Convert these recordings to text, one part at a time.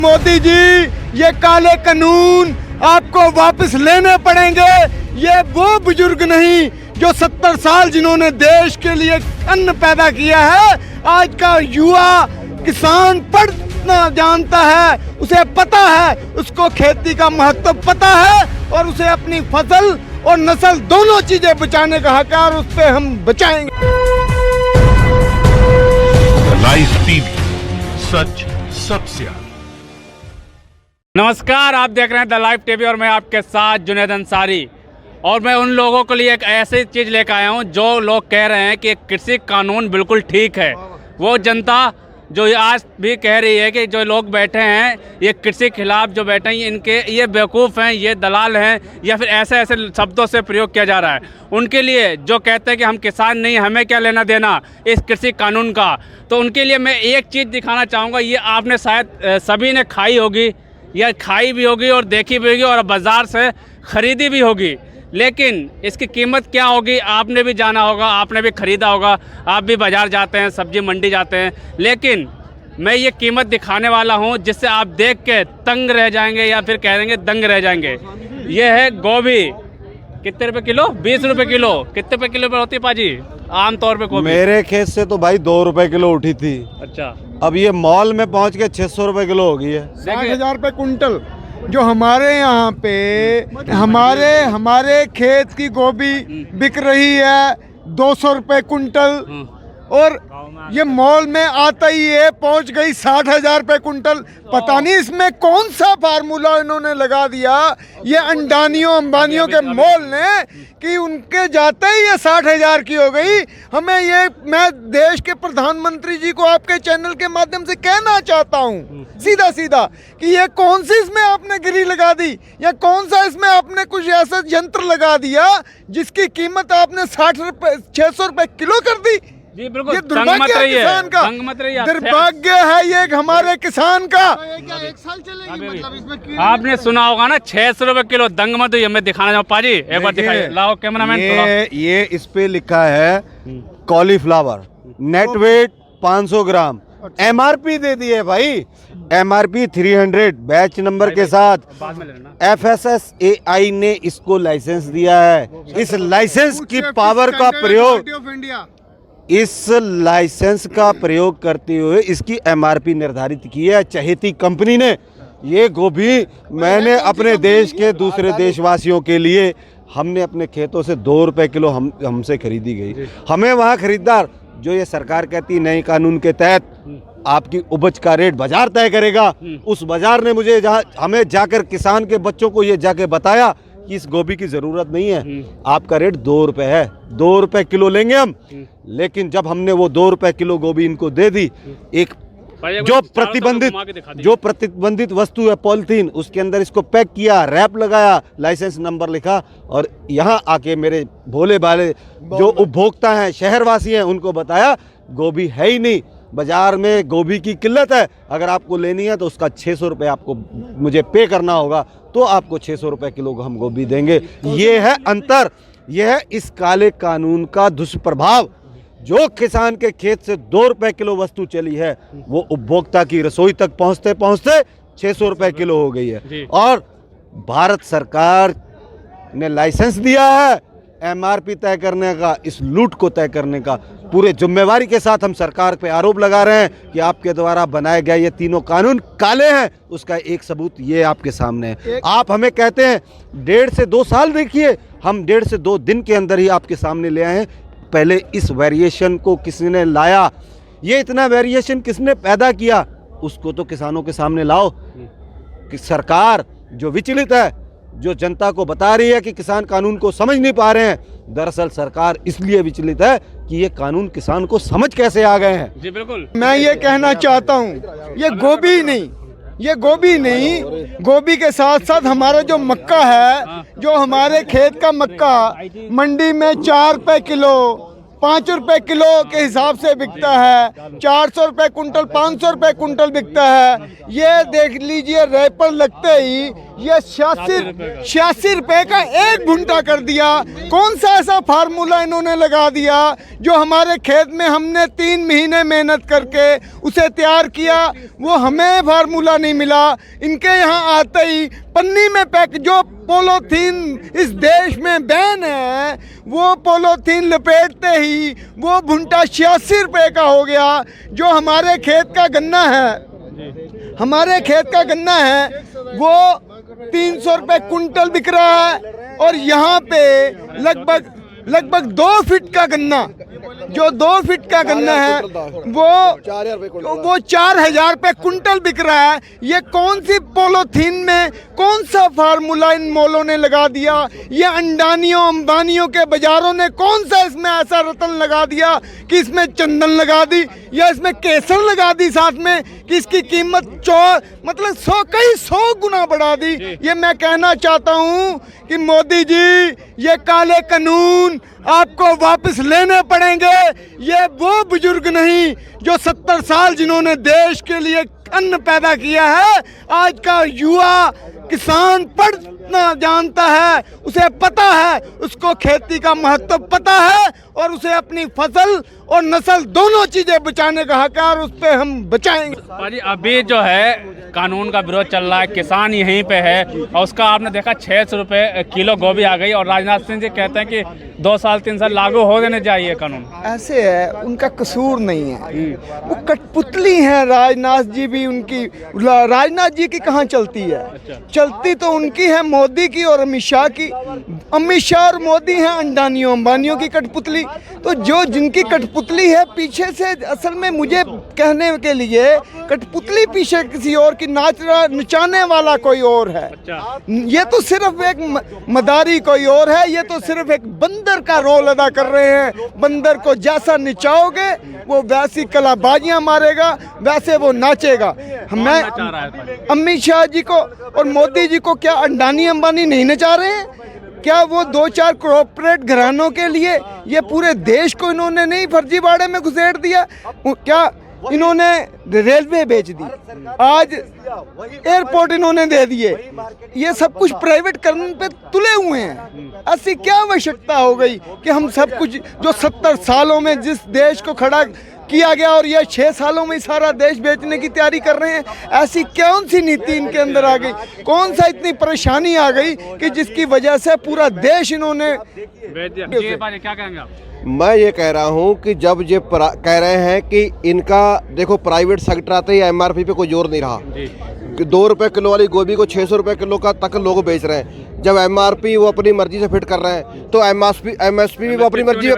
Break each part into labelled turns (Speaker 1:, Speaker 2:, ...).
Speaker 1: मोदी जी, ये काले कानून आपको वापस लेने पड़ेंगे। ये वो बुजुर्ग नहीं जो 70 साल जिन्होंने देश के लिए अन्न पैदा किया है। आज का युवा किसान पढ़ना जानता है, उसे पता है, उसको खेती का महत्व पता है और उसे अपनी फसल और नस्ल दोनों चीजें बचाने का हक है और उस पे हम बचाएंगे।
Speaker 2: लाइव टीवी, सच सबसे आगे।
Speaker 3: नमस्कार, आप देख रहे हैं द लाइव टीवी और मैं आपके साथ जुनैद अंसारी। और मैं उन लोगों के लिए एक ऐसी चीज़ लेकर आया हूं जो लोग कह रहे हैं कि कृषि कानून बिल्कुल ठीक है। वो जनता जो आज भी कह रही है कि जो लोग बैठे हैं ये कृषि खिलाफ जो बैठे हैं इनके ये बेवकूफ़ हैं, ये दलाल हैं, या फिर ऐसे ऐसे शब्दों से प्रयोग किया जा रहा है। उनके लिए जो कहते हैं कि हम किसान नहीं, हमें क्या लेना देना इस कृषि कानून का, तो उनके लिए मैं एक चीज़ दिखाना चाहूँगा। ये आपने शायद सभी ने खाई होगी या खाई भी होगी और देखी भी होगी और बाज़ार से ख़रीदी भी होगी, लेकिन इसकी कीमत क्या होगी आपने भी जाना होगा, आपने भी ख़रीदा होगा। आप भी बाज़ार जाते हैं, सब्जी मंडी जाते हैं, लेकिन मैं ये कीमत दिखाने वाला हूँ जिससे आप देख के तंग रह जाएंगे या फिर कह देंगे दंग रह जाएंगे। ये है गोभी। कितने रुपए किलो? 20 रुपए किलो। कितने रुपए किलो पर होती है पाजी आमतौर पे गोभी?
Speaker 1: मेरे खेत से तो भाई 2 रुपए किलो उठी थी।
Speaker 3: अच्छा,
Speaker 1: अब ये मॉल में पहुंच के 600 रुपए किलो हो गई है। 60,000 रुपए कुंटल। जो हमारे यहाँ पे हमारे खेत की गोभी बिक रही है 200 रुपए कुंटल और ये मॉल में आता ही है पहुंच गई 60,000 रुपए कुंटल। पता नहीं इसमें कौन सा फार्मूला इन्होंने लगा दिया ये अंडानियों अंबानियों के मॉल ने कि उनके जाते ही ये 60,000 की हो गई। मैं देश के प्रधानमंत्री जी को आपके चैनल के माध्यम से कहना चाहता हूँ सीधा सीधा कि ये कौन सी इसमें आपने गिरी लगा दी या कौन सा इसमें आपने कुछ ऐसा यंत्र लगा दिया जिसकी कीमत आपने 600 रुपए किलो कर दी।
Speaker 3: जी बिल्कुल,
Speaker 1: ये दुर्भाग्य है किसान का, दुर्भाग्य है ये हमारे किसान का।
Speaker 4: एक साल चलेगी मतलब इसमें
Speaker 3: आपने सुना होगा ना 600 रुपए किलो। दंग मत हुई, मैं दिखाना चाहूँ पाजी, एक बार दिखाइए, लाओ कैमरामैन।
Speaker 1: ये इस पे लिखा है कॉलीफ्लावर, नेट वेट 500 ग्राम, एमआरपी दे दी है भाई, एमआरपी 300 बैच नंबर के साथ। FSSAI ने इसको लाइसेंस दिया है। इस लाइसेंस की पावर का प्रयोग, इस लाइसेंस का प्रयोग करते हुए इसकी एमआरपी निर्धारित की है चहेती कंपनी ने। ये गोभी मैंने अपने देश के दूसरे देशवासियों के लिए, हमने अपने खेतों से 2 रुपए किलो हमसे खरीदी गई। हमें वहाँ खरीदार जो ये सरकार कहती नए कानून के तहत आपकी उपज का रेट बाजार तय करेगा, उस बाजार ने मुझे हमें जाकर किसान के बच्चों को ये जाके बताया कि इस गोभी की ज़रूरत नहीं है, आपका रेट 2 रुपए है, 2 रुपए किलो लेंगे हम। लेकिन जब हमने वो 2 रुपए किलो गोभी इनको दे दी, एक जो प्रतिबंधित वस्तु है पॉलिथीन, उसके अंदर इसको पैक किया, रैप लगाया, लाइसेंस नंबर लिखा और यहाँ आके मेरे भोले भाले जो उपभोक्ता हैं, शहरवासी हैं, उनको बताया गोभी है ही नहीं, बाजार में गोभी की किल्लत है, अगर आपको लेनी है तो उसका 600 रुपये आपको मुझे पे करना होगा, तो आपको 600 रुपये किलो को हम गोभी देंगे। ये है अंतर, यह है इस काले कानून का दुष्प्रभाव। जो किसान के खेत से 2 रुपए किलो वस्तु चली है वो उपभोक्ता की रसोई तक पहुंचते पहुंचते 600 रुपए किलो हो गई है। और भारत सरकार ने लाइसेंस दिया है एमआरपी तय करने का, इस लूट को तय करने का। पूरे जिम्मेवारी के साथ हम सरकार पे आरोप लगा रहे हैं कि आपके द्वारा बनाए गए ये तीनों कानून काले हैं। उसका एक सबूत ये आपके सामने है। आप हमें कहते हैं 1.5 से 2 साल देखिए, हम 1.5 से 2 दिन के अंदर ही आपके सामने ले आए हैं। पहले इस वेरिएशन को किसने लाया, ये इतना वेरिएशन किसने पैदा किया, उसको तो किसानों के सामने लाओ। कि सरकार जो विचलित है, जो जनता को बता रही है कि किसान कानून को समझ नहीं पा रहे हैं, दरअसल सरकार इसलिए विचलित है कि ये कानून किसान को समझ कैसे आ गए हैं।
Speaker 3: जी बिल्कुल,
Speaker 1: मैं ये कहना चाहता हूँ, ये गोभी नहीं, गोभी के साथ साथ हमारा जो मक्का है, जो हमारे खेत का मक्का मंडी में 4 रुपए किलो, 5 रुपए किलो के हिसाब से बिकता है, 400 रुपए कुंटल, 500 रुपए कुंटल बिकता है। ये देख लीजिए, रैपर लगते ही
Speaker 5: ये 86 रुपए का एक भुंटा कर दिया। कौन सा ऐसा फार्मूला इन्होंने लगा दिया जो हमारे खेत में हमने 3 महीने मेहनत करके उसे तैयार किया, वो हमें फार्मूला नहीं मिला। इनके यहाँ आते ही पन्नी में पैक, जो पोलोथीन इस देश में बैन है, वो पोलोथीन लपेटते ही वो भुंटा 86 रुपए का हो गया। जो हमारे खेत का गन्ना है, हमारे खेत का गन्ना है वो 300 रुपए कुंटल बिक रहा है। और यहाँ पे लगभग 2 फीट का गन्ना, जो 2 फीट का गन्ना है वो 4000 रुपए कुंटल बिक रहा है। ये कौन सी पोलोथीन में कौन सा फार्मूला इन मोलों ने लगा दिया? ये अंडानियों अंबानियों के बाजारों ने कौन सा इसमें ऐसा रतन लगा दिया कि इसमें चंदन लगा दी या इसमें केसर लगा दी साथ में, कि इसकी कीमत मतलब 100 गुना बढ़ा दी। ये मैं कहना चाहता हूँ कि मोदी जी, ये काले कानून आपको वापस लेने पड़ेंगे। ये वो बुजुर्ग नहीं जो 70 साल जिन्होंने देश के लिए अन्न पैदा किया है। आज का युवा किसान पढ़ना जानता है, उसे पता है, उसको खेती का महत्व पता है और उसे अपनी फसल और नस्ल दोनों चीजें बचाने का हक है और उस पर हम बचाएंगे।
Speaker 3: भाजी अभी जो है कानून का विरोध चल रहा है, किसान यहीं पे है और उसका आपने देखा 600 रुपये किलो गोभी आ गई और राजनाथ सिंह जी कहते हैं कि 2 साल 3 साल लागू हो देने चाहिए कानून।
Speaker 5: ऐसे है, उनका कसूर नहीं है, वो कठपुतली है। राजनाथ जी भी उनकी, राजनाथ जी की कहाँ चलती है? चलती तो उनकी है, मोदी की और अमित शाह की। अमित शाह और मोदी हैं अंडानियों अंबानियों की कठपुतली। तो जो जिनकी कठपुतली है पीछे से, असल में मुझे कहने के लिए कठपुतली पीछे किसी और की नचाने वाला कोई और है। ये तो सिर्फ एक मदारी कोई और है, ये तो सिर्फ एक बंदर का रोल अदा कर रहे हैं। बंदर को जैसा नचाओगे वो वैसी कलाबाजियां मारेगा, वैसे वो नाचेगा। मैं अमित शाह जी को और मोदी जी को क्या अंडानी अंबानी नहीं नचा रहे हैं? क्या वो 2-4 कॉर्पोरेट घरानों के लिए ये पूरे देश को इन्होंने नहीं फर्जीवाड़े में घुसेड़ दिया? क्या इन्होंने रेलवे बेच दी, आज एयरपोर्ट इन्होंने दे दिए, ये सब कुछ प्राइवेट करने पे तुले हुए हैं। ऐसी क्या आवश्यकता हो गई कि हम सब कुछ जो 70 सालों में जिस देश को खड़ा किया गया और ये 6 सालों में सारा देश बेचने की तैयारी कर रहे हैं? ऐसी कौन सी नीति इनके अंदर आ गई? कौन सा इतनी परेशानी आ गई कि जिसकी वजह से पूरा देश इन्होंने
Speaker 3: बेच दिया? क्या कहेंगे आप?
Speaker 6: मैं ये कह रहा हूँ कि जब ये कह रहे हैं कि इनका देखो प्राइवेट सेक्टर आते ही एमआरपी पे कोई जोर नहीं रहा कि 2 रुपये किलो वाली गोभी को 600 रुपये किलो का तक लोग बेच रहे हैं। जब एमआरपी वो अपनी मर्जी से फिट कर रहे हैं तो एमएसपी भी वो अपनी मर्जी,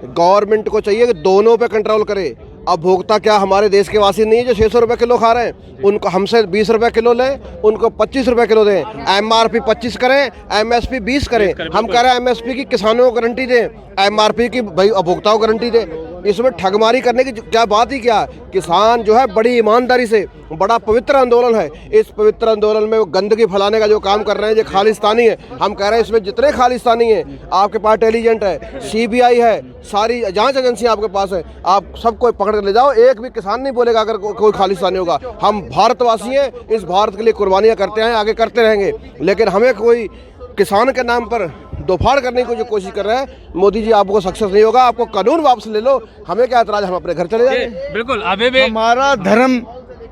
Speaker 6: गवर्नमेंट को चाहिए कि दोनों पे कंट्रोल करे। अब भोक्ता क्या हमारे देश के वासी नहीं है जो 600 रुपये किलो खा रहे हैं? उनको हमसे 20 रुपये किलो लें, उनको 25 रुपये किलो दें। एमआरपी 25 करें, एमएसपी 20 करें। हम कह रहे हैं एमएसपी की किसानों को गारंटी दें, एमआरपी की भाई उपभोक्ताओं को गारंटी दें। इसमें ठगमारी करने की क्या बात ही क्या? किसान जो है बड़ी ईमानदारी से, बड़ा पवित्र आंदोलन है, इस पवित्र आंदोलन में वो गंदगी फैलाने का जो काम कर रहे हैं ये खालिस्तानी है। हम कह रहे हैं इसमें जितने खालिस्तानी हैं, आपके पास इंटेलिजेंट है, सीबीआई है, सारी जांच एजेंसियां आपके पास है, आप सबको पकड़ कर ले जाओ। एक भी किसान नहीं बोलेगा अगर कोई खालिस्तानी होगा। हम भारतवासी हैं, इस भारत के लिए कुर्बानियाँ करते हैं, आगे करते रहेंगे। लेकिन हमें कोई किसान के नाम पर दोफाड़ करने की जो कोशिश कर रहे हैं, मोदी जी आपको सक्सेस नहीं होगा। आपको कानून वापस ले लो, हमें क्या एतराज, हम अपने घर चले जाएंगे।
Speaker 3: बिल्कुल, अभी भी
Speaker 5: हमारा धर्म,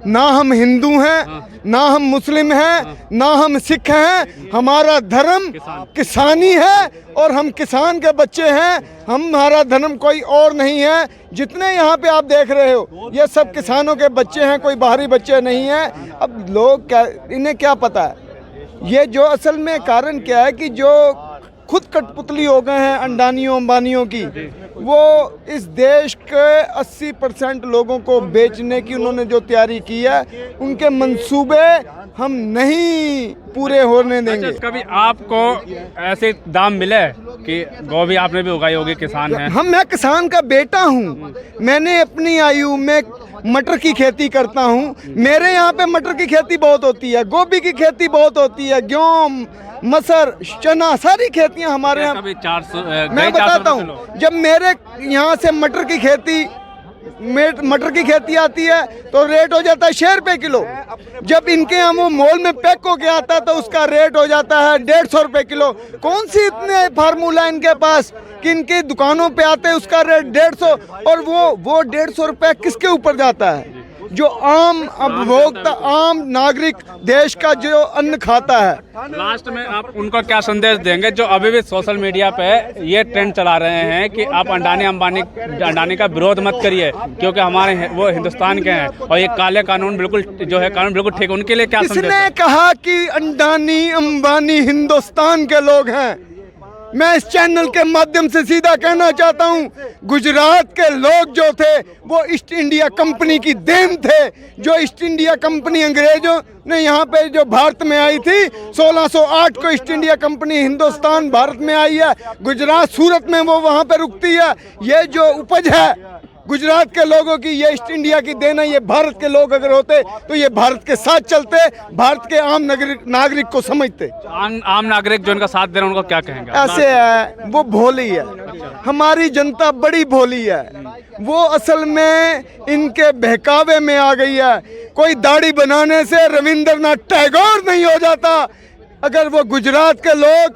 Speaker 5: ना हम हिंदू हैं, ना हम मुस्लिम हैं, ना हम सिख हैं, हमारा धर्म किसानी है और हम किसान के बच्चे हैं। हमारा धर्म कोई और नहीं है। जितने यहाँ पे आप देख रहे हो ये सब किसानों के बच्चे हैं, कोई बाहरी बच्चे नहीं हैं। अब लोग क्या, इन्हें क्या पता है? ये जो असल में कारण क्या है कि जो खुद कठपुतली हो गए हैं अंडानियों अंबानियों की, वो इस देश के 80% लोगों को बेचने की उन्होंने जो तैयारी की है, उनके मंसूबे हम नहीं पूरे होने देंगे।
Speaker 3: अच्छा, कभी आपको ऐसे दाम मिले कि गोभी आपने भी उगाई होगी, किसान है?
Speaker 5: मैं किसान का बेटा हूँ। मैंने अपनी आयु में मटर की खेती करता हूँ। मेरे यहाँ पे मटर की खेती बहुत होती है, गोभी की खेती बहुत होती है, गेहूं, मसर, चना, सारी खेतियाँ हमारे यहाँ।
Speaker 3: कभी 400
Speaker 5: मैं बताता हूँ, जब मेरे यहाँ से मटर की खेती मटर की खेती आती है तो रेट हो जाता है 6 रुपए किलो। जब इनके यहाँ वो मॉल में पैक होके आता है तो उसका रेट हो जाता है 150 रुपए किलो। कौन सी इतने फार्मूला इनके पास कि इनकी दुकानों पे आते हैं उसका रेट 150, और वो 150 रुपए किसके ऊपर जाता है? जो आम उपभोक्ता, आम नागरिक देश का जो अन्न खाता है।
Speaker 3: लास्ट में आप उनको क्या संदेश देंगे जो अभी भी सोशल मीडिया पे ये ट्रेंड चला रहे हैं कि आप अडानी का विरोध मत करिए क्योंकि हमारे वो हिंदुस्तान के हैं और ये काले कानून बिल्कुल जो है कानून बिल्कुल ठीक, उनके लिए क्या संदेश
Speaker 5: किसने
Speaker 3: है?
Speaker 5: कहा कि अडानी अंबानी हिंदुस्तान के लोग हैं? मैं इस चैनल के माध्यम से सीधा कहना चाहता हूं, गुजरात के लोग जो थे वो ईस्ट इंडिया कंपनी की देन थे। जो ईस्ट इंडिया कंपनी अंग्रेजों ने यहाँ पे जो भारत में आई थी 1608 को east India company Hindustan Bharat में आई है। गुजरात सूरत में वो वहाँ पे रुकती है। ये जो उपज है गुजरात के लोगों की, ये ईस्ट इंडिया की देन है। ये भारत के लोग अगर होते तो ये भारत के साथ चलते, भारत के आम नागरिक को समझते।
Speaker 3: आम नागरिक जो इनका साथ दे रहे हैं उनको क्या कहेंगे?
Speaker 5: ऐसे है, वो भोली है, हमारी जनता बड़ी भोली है। वो असल में इनके बहकावे में आ गई है। कोई दाढ़ी बनाने से रविंद्रनाथ टैगोर नहीं हो जाता। अगर वो गुजरात के लोग,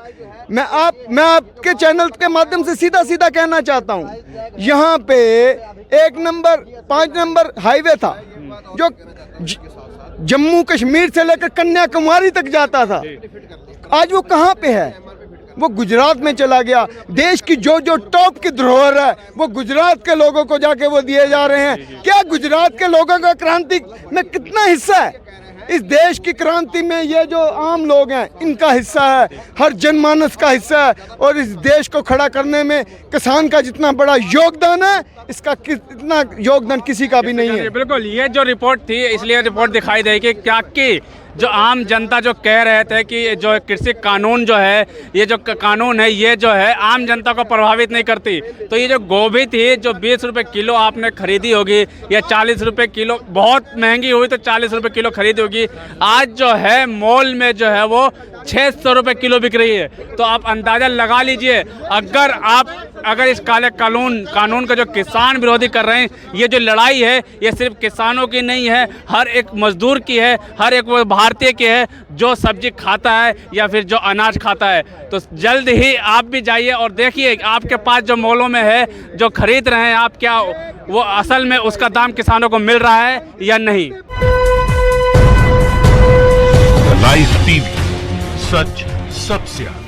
Speaker 5: मैं आपके चैनल के माध्यम से सीधा कहना चाहता हूँ, यहाँ पे 1 नंबर 5 नंबर हाईवे था जो जम्मू कश्मीर से लेकर कन्याकुमारी तक जाता था। आज वो कहाँ पे है? वो गुजरात में चला गया। देश की जो टॉप की धरोहर है वो गुजरात के लोगों को जाके वो दिए जा रहे हैं। क्या गुजरात के लोगों का क्रांति में कितना हिस्सा है? इस देश की क्रांति में ये जो आम लोग हैं इनका हिस्सा है, हर जनमानस का हिस्सा है। और इस देश को खड़ा करने में किसान का जितना बड़ा योगदान है, इसका कितना योगदान किसी का भी नहीं है।
Speaker 3: बिल्कुल, ये जो रिपोर्ट थी इसलिए रिपोर्ट दिखाई देगी क्या कि जो आम जनता जो कह रहे थे कि जो कृषि कानून जो है, ये जो कानून है ये जो है आम जनता को प्रभावित नहीं करती। तो ये जो गोभी थी जो 20 रुपए किलो आपने खरीदी होगी या 40 रुपए किलो, बहुत महंगी हुई तो 40 रुपए किलो खरीदी होगी, आज जो है मॉल में जो है वो 600 रुपए किलो बिक रही है। तो आप अंदाजा लगा लीजिए, अगर इस काले कानून का जो किसान विरोधी कर रहे हैं, ये जो लड़ाई है ये सिर्फ किसानों की नहीं है, हर एक मजदूर की है, हर एक वो भारतीय की है जो सब्जी खाता है या फिर जो अनाज खाता है। तो जल्द ही आप भी जाइए और देखिए आपके पास जो मॉलों में है जो खरीद रहे हैं आप, क्या वो असल में उसका दाम किसानों को मिल रहा है या नहीं।
Speaker 2: लाइव टीवी, सच सबसे आगे।